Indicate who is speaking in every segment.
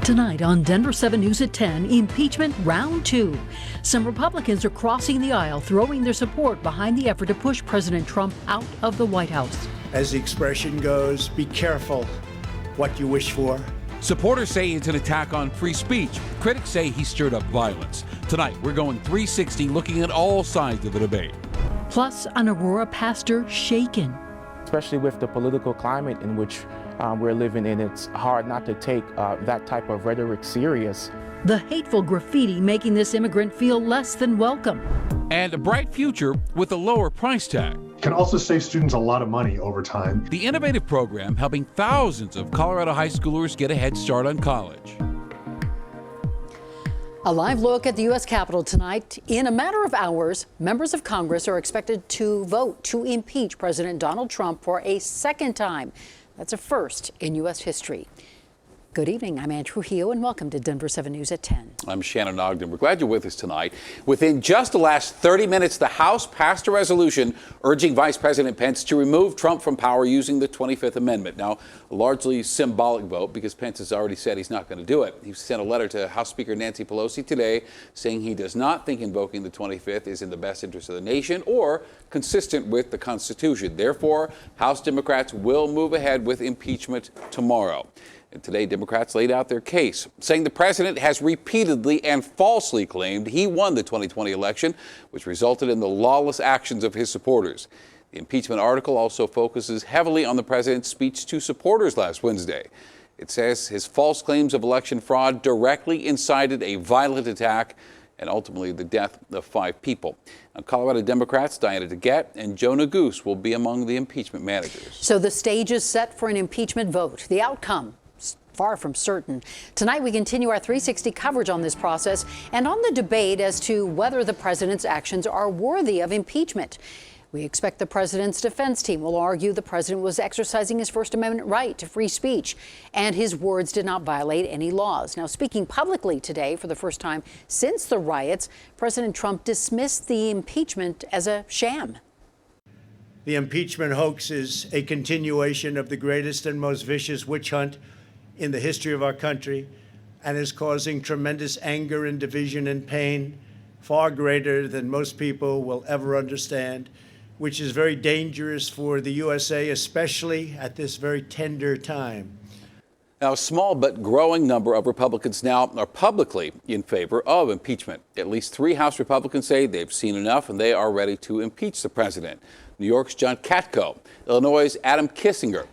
Speaker 1: Tonight on Denver7 News at 10, impeachment round 2. Some Republicans are crossing the aisle, throwing their support behind the effort to push President Trump out of the White House.
Speaker 2: As the expression goes, be careful what you wish for.
Speaker 3: Supporters say it's an attack on free speech. Critics say he stirred up violence. Tonight, we're going 360, looking at all sides of the debate.
Speaker 1: Plus, an Aurora pastor shaken.
Speaker 4: Especially with the political climate in which we're living in, it's hard not to take that type of rhetoric serious.
Speaker 1: The hateful graffiti making this immigrant feel less than welcome.
Speaker 3: And a bright future with a lower price tag.
Speaker 5: Can also save students a lot of money over time.
Speaker 3: The innovative program helping thousands of Colorado high schoolers get a head start on college.
Speaker 1: A live look at the U.S. Capitol tonight. In a matter of hours, members of Congress are expected to vote to impeach President Donald Trump for a second time. That's a first in U.S. history. Good evening. I'm Ann Trujillo, and welcome to Denver7 News at 10.
Speaker 6: I'm Shannon Ogden. We're glad you're with us tonight. Within just the last 30 minutes, the House passed a resolution urging Vice President Pence to remove Trump from power using the 25th Amendment. Now, a largely symbolic vote because Pence has already said he's not going to do it. He sent a letter to House Speaker Nancy Pelosi today saying he does not think invoking the 25th is in the best interest of the nation or consistent with the Constitution. Therefore, House Democrats will move ahead with impeachment tomorrow. And today, Democrats laid out their case, saying the president has repeatedly and falsely claimed he won the 2020 election, which resulted in the lawless actions of his supporters. The impeachment article also focuses heavily on the president's speech to supporters last Wednesday. It says his false claims of election fraud directly incited a violent attack and ultimately the death of 5 people. Now, Colorado Democrats Diana DeGette and Jonah Goose will be among the impeachment managers.
Speaker 1: So the stage is set for an impeachment vote. The outcome far from certain. Tonight, we continue our 360 coverage on this process and on the debate as to whether the president's actions are worthy of impeachment. We expect the president's defense team will argue the president was exercising his First Amendment right to free speech and his words did not violate any laws. Now, speaking publicly today for the first time since the riots, President Trump dismissed the impeachment as a sham.
Speaker 2: The impeachment hoax is a continuation of the greatest and most vicious witch hunt in the history of our country and is causing tremendous anger and division and pain, far greater than most people will ever understand, which is very dangerous for the USA, especially at this very tender time.
Speaker 6: Now, a small but growing number of Republicans now are publicly in favor of impeachment. At least 3 House Republicans say they've seen enough and they are ready to impeach the president. New York's John Katko, Illinois' Adam Kissinger,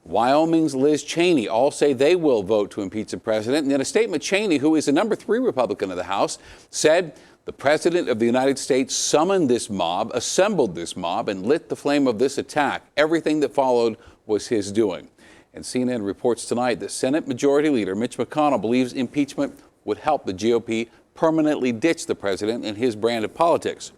Speaker 6: Wyoming's Liz Cheney all say they will vote to impeach the president. And in a statement, Cheney, who is the number 3 Republican of the House, said the president of the United States summoned this mob, assembled this mob, and lit the flame of this attack. Everything that followed was his doing. And CNN reports tonight that Senate Majority Leader Mitch McConnell believes impeachment would help the GOP permanently ditch the president and his brand of politics.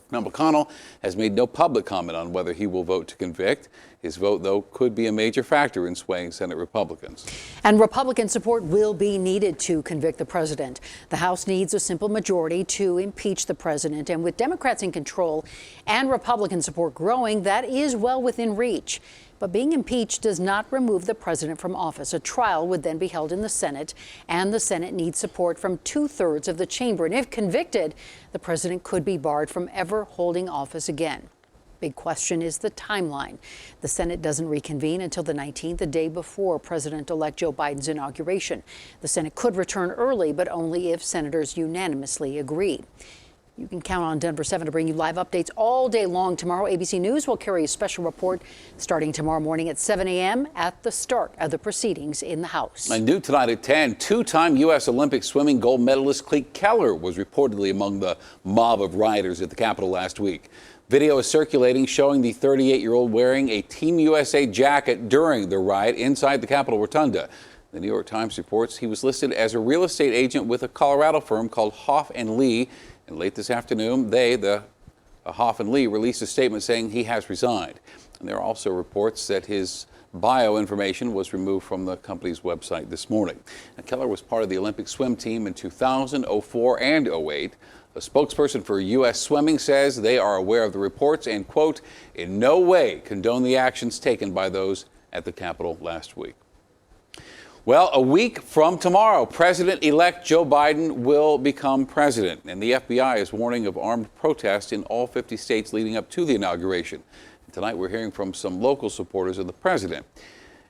Speaker 6: Now, McConnell has made no public comment on whether he will vote to convict. His vote, though, could be a major factor in swaying Senate Republicans.
Speaker 1: And Republican support will be needed to convict the president. The House needs a simple majority to impeach the president. And with Democrats in control and Republican support growing, that is well within reach. But being impeached does not remove the president from office. A trial would then be held in the Senate, and the Senate needs support from 2/3 of the chamber. And if convicted, the president could be barred from ever holding office again. Big question is the timeline. The Senate doesn't reconvene until the 19th, the day before President-elect Joe Biden's inauguration. The Senate could return early, but only if senators unanimously agree. You can count on Denver7 to bring you live updates all day long tomorrow. ABC News will carry a special report starting tomorrow morning at 7 a.m. at the start of the proceedings in the House.
Speaker 6: And new tonight at 10, 2-time U.S. Olympic swimming gold medalist Cleet Keller was reportedly among the mob of rioters at the Capitol last week. Video is circulating showing the 38-year-old wearing a Team USA jacket during the riot inside the Capitol Rotunda. The New York Times reports he was listed as a real estate agent with a Colorado firm called Hoff and Lee. And late this afternoon, Hoff and Lee released a statement saying he has resigned. And there are also reports that his bio information was removed from the company's website this morning. Now, Keller was part of the Olympic swim team in 2000, 04, and 08. A spokesperson for U.S. Swimming says they are aware of the reports and, quote, in no way condone the actions taken by those at the Capitol last week. Well, a week from tomorrow, President-elect Joe Biden will become president, and the FBI is warning of armed protests in all 50 states leading up to the inauguration. And tonight, we're hearing from some local supporters of the president.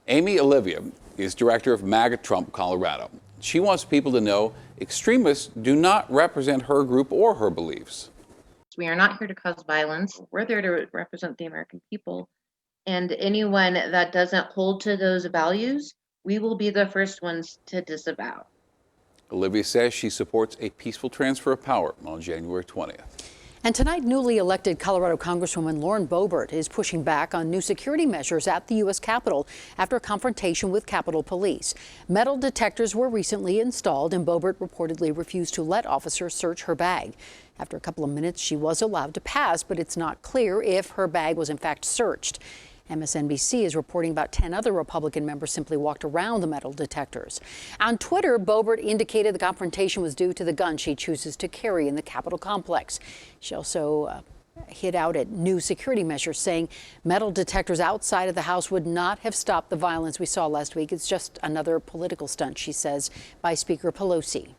Speaker 6: Amy Olivia is director of MAGA Trump Colorado. She wants people to know extremists do not represent her group or her beliefs.
Speaker 7: We are not here to cause violence. We're there to represent the American people. And anyone that doesn't hold to those values, we will be the first ones to disavow.
Speaker 6: Olivia says she supports a peaceful transfer of power on January 20th.
Speaker 1: And tonight, newly elected Colorado Congresswoman Lauren Boebert is pushing back on new security measures at the U.S. Capitol after a confrontation with Capitol Police. Metal detectors were recently installed, and Boebert reportedly refused to let officers search her bag. After a couple of minutes, she was allowed to pass, but it's not clear if her bag was in fact searched. MSNBC is reporting about 10 other Republican members simply walked around the metal detectors. On Twitter, Boebert indicated the confrontation was due to the gun she chooses to carry in the Capitol complex. She also hit out at new security measures, saying metal detectors outside of the House would not have stopped the violence we saw last week. It's just another political stunt, she says, by Speaker Pelosi.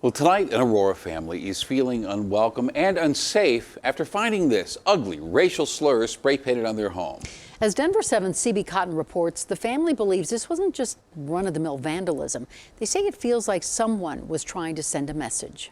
Speaker 6: Well, tonight, an Aurora family is feeling unwelcome and unsafe after finding this ugly racial slur spray painted on their home.
Speaker 1: As Denver7's CB Cotton reports, the family believes this wasn't just run-of-the-mill vandalism. They say it feels like someone was trying to send a message.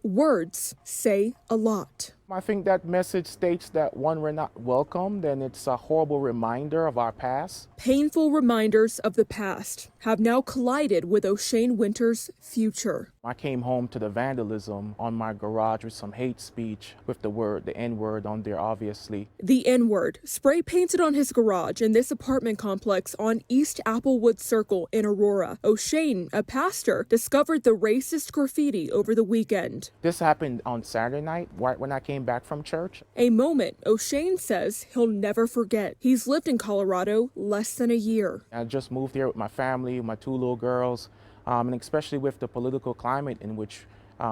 Speaker 8: Words say a lot.
Speaker 4: I think that message states that one, we're not welcome, then it's a horrible reminder of our past.
Speaker 8: Painful reminders of the past have now collided with O'Shane Winter's future.
Speaker 4: I came home to the vandalism on my garage with some hate speech with the N-word on there, obviously.
Speaker 8: The N-word spray painted on his garage in this apartment complex on East Applewood Circle in Aurora. O'Shane, a pastor, discovered the racist graffiti over the weekend.
Speaker 4: This happened on Saturday night, right when I came back from church.
Speaker 8: A moment O'Shane says he'll never forget. He's lived in Colorado less than a year.
Speaker 4: I just moved here with my family, my two little girls, and especially with the political climate in which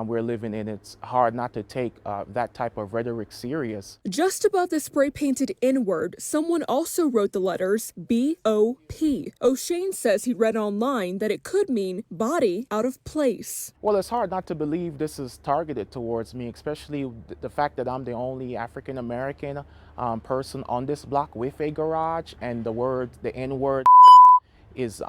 Speaker 4: we're living in, it's hard not to take that type of rhetoric serious.
Speaker 8: Just above the spray-painted N-word, someone also wrote the letters B-O-P. O'Shane says he read online that it could mean body out of place.
Speaker 4: Well, it's hard not to believe this is targeted towards me, especially the fact that I'm the only African-American person on this block with a garage, and the N-word is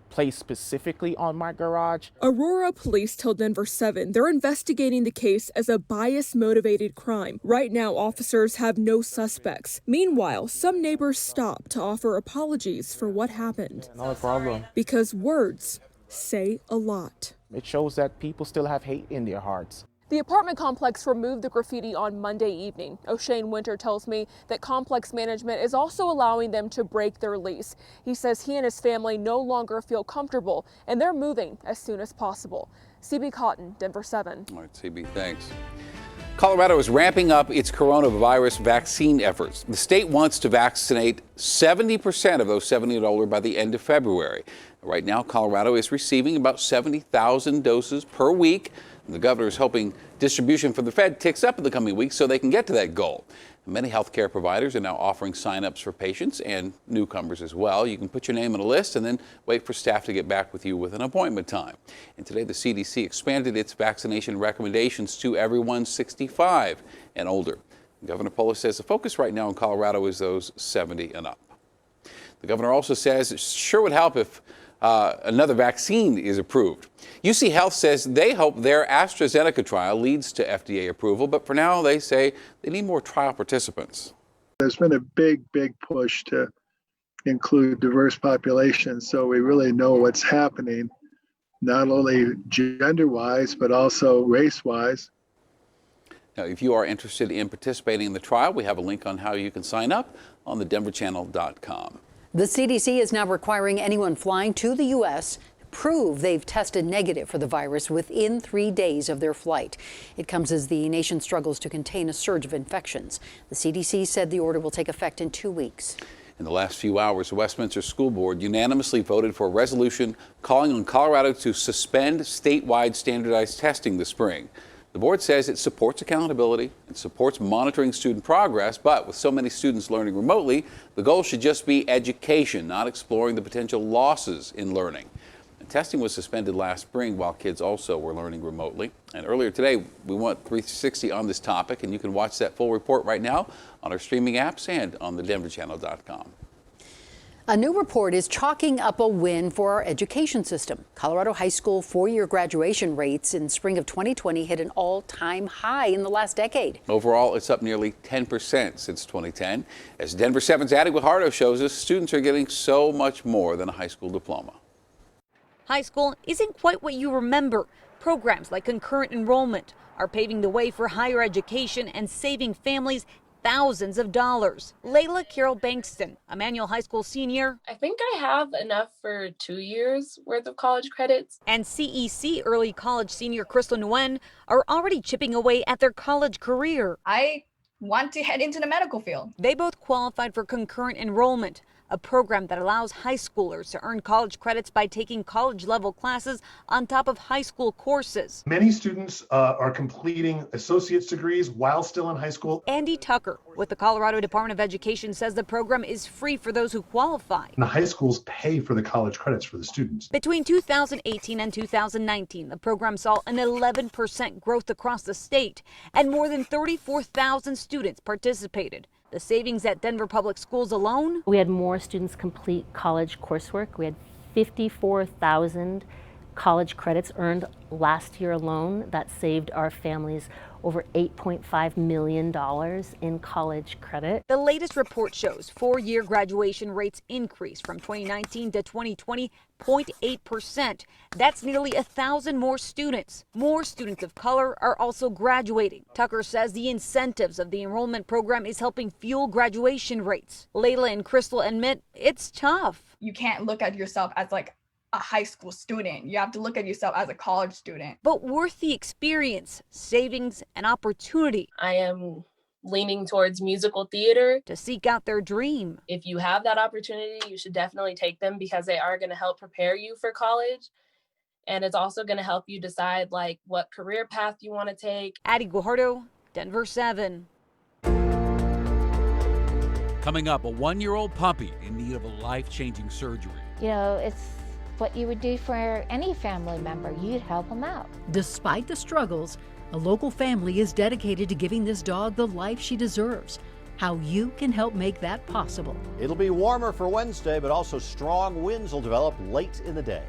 Speaker 4: placed specifically on my garage.
Speaker 8: Aurora police tell Denver7 they're investigating the case as a bias-motivated crime. Right now, officers have no suspects. Meanwhile, some neighbors stop to offer apologies for what happened.
Speaker 4: No problem.
Speaker 8: Because words say a lot.
Speaker 4: It shows that people still have hate in their hearts.
Speaker 8: The apartment complex removed the graffiti on Monday evening. O'Shane Winter tells me that complex management is also allowing them to break their lease. He says he and his family no longer feel comfortable and they're moving as soon as possible. CB Cotton, Denver7.
Speaker 6: All right, CB, thanks. Colorado is ramping up its coronavirus vaccine efforts. The state wants to vaccinate 70% of those 70 and older by the end of February. Right now, Colorado is receiving about 70,000 doses per week. The governor is hoping distribution from the Fed ticks up in the coming weeks so they can get to that goal. Many healthcare providers are now offering signups for patients and newcomers as well. You can put your name on a list and then wait for staff to get back with you with an appointment time. And today, the CDC expanded its vaccination recommendations to everyone 65 and older. Governor Polis says the focus right now in Colorado is those 70 and up. The governor also says it sure would help if another vaccine is approved. UC Health says they hope their AstraZeneca trial leads to FDA approval, but for now they say they need more trial participants.
Speaker 9: There's been a big push to include diverse populations, so we really know what's happening, not only gender-wise, but also race-wise.
Speaker 6: Now, if you are interested in participating in the trial, we have a link on how you can sign up on the denverchannel.com.
Speaker 1: The CDC is now requiring anyone flying to the U.S. prove they've tested negative for the virus within 3 days of their flight. It comes as the nation struggles to contain a surge of infections. The CDC said the order will take effect in 2 weeks.
Speaker 6: In the last few hours, the Westminster School Board unanimously voted for a resolution calling on Colorado to suspend statewide standardized testing this spring. The board says it supports accountability and supports monitoring student progress, but with so many students learning remotely, the goal should just be education, not exploring the potential losses in learning. And testing was suspended last spring while kids also were learning remotely. And earlier today, we went 360 on this topic, and you can watch that full report right now on our streaming apps and on the denverchannel.com.
Speaker 1: A new report is chalking up a win for our education system. Colorado high school four-year graduation rates in spring of 2020 hit an all-time high in the last decade.
Speaker 6: Overall, it's up nearly 10% since 2010. As Denver7's Addie Guajardo shows us, students are getting so much more than a high school diploma.
Speaker 10: High school isn't quite what you remember. Programs like concurrent enrollment are paving the way for higher education and saving families thousands of dollars. Layla Carol Bankston, a Manual High School senior.
Speaker 11: I think I have enough for 2 years worth of college credits.
Speaker 10: And CEC early college senior Crystal Nguyen are already chipping away at their college career.
Speaker 12: I want to head into the medical field.
Speaker 10: They both qualified for concurrent enrollment, a program that allows high schoolers to earn college credits by taking college-level classes on top of high school courses.
Speaker 5: Many students are completing associate's degrees while still in high school.
Speaker 10: Andy Tucker with the Colorado Department of Education says the program is free for those who qualify.
Speaker 5: And the high schools pay for the college credits for the students.
Speaker 10: Between 2018 and 2019, the program saw an 11% growth across the state, and more than 34,000 students participated. The savings at Denver Public Schools alone?
Speaker 13: We had more students complete college coursework. We had 54,000 college credits earned last year alone. That saved our families over $8.5 million in college credit.
Speaker 10: The latest report shows four-year graduation rates increased from 2019 to 2020, 0.8%. That's nearly 1,000 more students. More students of color are also graduating. Tucker says the incentives of the enrollment program is helping fuel graduation rates. Layla and Crystal admit it's tough.
Speaker 12: You can't look at yourself as like a high school student. You have to look at yourself as a college student.
Speaker 10: But worth the experience, savings, and opportunity.
Speaker 11: I am leaning towards musical theater.
Speaker 10: To seek out their dream.
Speaker 11: If you have that opportunity, you should definitely take them because they are going to help prepare you for college. And it's also going to help you decide like what career path you want to take.
Speaker 10: Addie Guajardo, Denver7.
Speaker 3: Coming up, a one-year-old puppy in need of a life-changing surgery.
Speaker 14: You know, it's what you would do for any family member. You'd help them out.
Speaker 1: Despite the struggles, a local family is dedicated to giving this dog the life she deserves. How you can help make that possible.
Speaker 15: It'll be warmer for Wednesday, but also strong winds will develop late in the day.